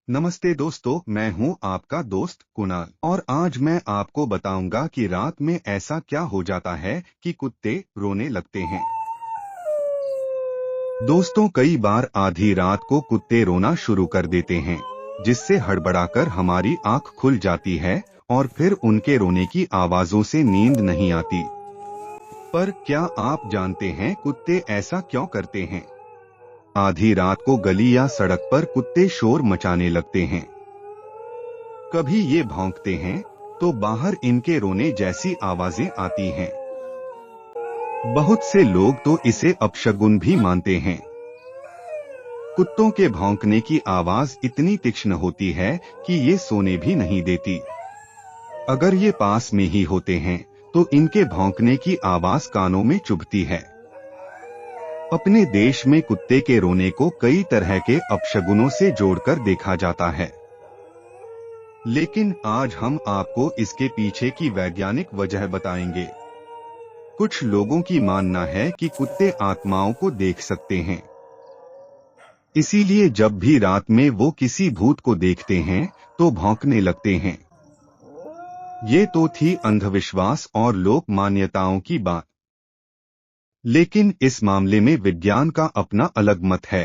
नमस्ते दोस्तों, मैं हूं आपका दोस्त कुणाल और आज मैं आपको बताऊंगा कि रात में ऐसा क्या हो जाता है कि कुत्ते रोने लगते हैं। दोस्तों, कई बार आधी रात को कुत्ते रोना शुरू कर देते हैं, जिससे हड़बड़ाकर हमारी आंख खुल जाती है और फिर उनके रोने की आवाजों से नींद नहीं आती। पर क्या आप जानते हैं कुत्ते ऐसा क्यों करते हैं? आधी रात को गली या सड़क पर कुत्ते शोर मचाने लगते हैं। कभी ये भौंकते हैं तो बाहर इनके रोने जैसी आवाजें आती हैं। बहुत से लोग तो इसे अपशगुन भी मानते हैं। कुत्तों के भौंकने की आवाज इतनी तीक्ष्ण होती है कि ये सोने भी नहीं देती। अगर ये पास में ही होते हैं तो इनके भौंकने की आवाज कानों में चुभती है। अपने देश में कुत्ते के रोने को कई तरह के अपशगुनों से जोड़कर देखा जाता है, लेकिन आज हम आपको इसके पीछे की वैज्ञानिक वजह बताएंगे। कुछ लोगों की मानना है कि कुत्ते आत्माओं को देख सकते हैं, इसीलिए जब भी रात में वो किसी भूत को देखते हैं तो भौंकने लगते हैं। ये तो थी अंधविश्वास और लोक मान्यताओं की बात, लेकिन इस मामले में विज्ञान का अपना अलग मत है।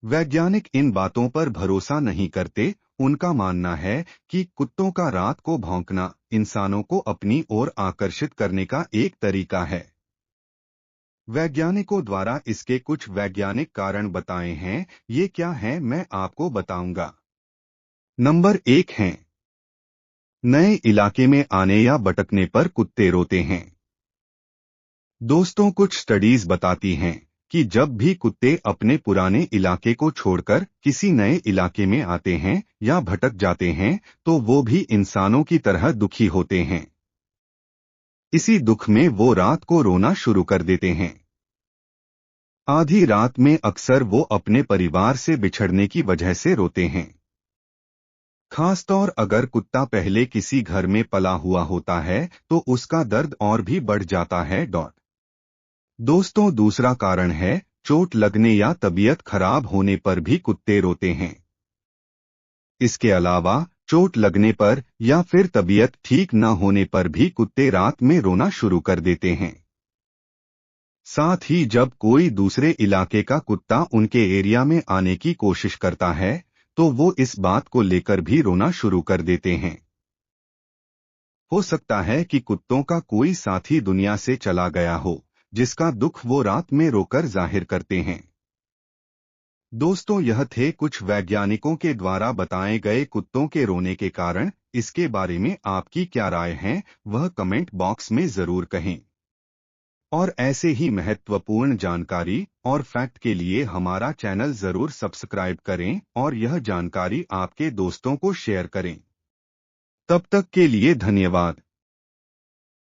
वैज्ञानिक इन बातों पर भरोसा नहीं करते। उनका मानना है कि कुत्तों का रात को भौंकना इंसानों को अपनी ओर आकर्षित करने का एक तरीका है। वैज्ञानिकों द्वारा इसके कुछ वैज्ञानिक कारण बताए हैं। ये क्या है मैं आपको बताऊंगा। नंबर 1 है, नए इलाके में आने या भटकने पर कुत्ते रोते हैं। दोस्तों, कुछ स्टडीज बताती हैं कि जब भी कुत्ते अपने पुराने इलाके को छोड़कर किसी नए इलाके में आते हैं या भटक जाते हैं तो वो भी इंसानों की तरह दुखी होते हैं। इसी दुख में वो रात को रोना शुरू कर देते हैं। आधी रात में अक्सर वो अपने परिवार से बिछड़ने की वजह से रोते हैं। खासतौर अगर कुत्ता पहले किसी घर में पला हुआ होता है तो उसका दर्द और भी बढ़ जाता है। दोस्तों, दूसरा कारण है चोट लगने या तबीयत खराब होने पर भी कुत्ते रोते हैं। इसके अलावा चोट लगने पर या फिर तबीयत ठीक न होने पर भी कुत्ते रात में रोना शुरू कर देते हैं। साथ ही जब कोई दूसरे इलाके का कुत्ता उनके एरिया में आने की कोशिश करता है तो वो इस बात को लेकर भी रोना शुरू कर देते हैं। हो सकता है कि कुत्तों का कोई साथी दुनिया से चला गया हो, जिसका दुख वो रात में रोकर जाहिर करते हैं। दोस्तों, यह थे कुछ वैज्ञानिकों के द्वारा बताए गए कुत्तों के रोने के कारण। इसके बारे में आपकी क्या राय है वह कमेंट बॉक्स में जरूर कहें। और ऐसे ही महत्वपूर्ण जानकारी और फैक्ट के लिए हमारा चैनल जरूर सब्सक्राइब करें और यह जानकारी आपके दोस्तों को शेयर करें। तब तक के लिए धन्यवाद।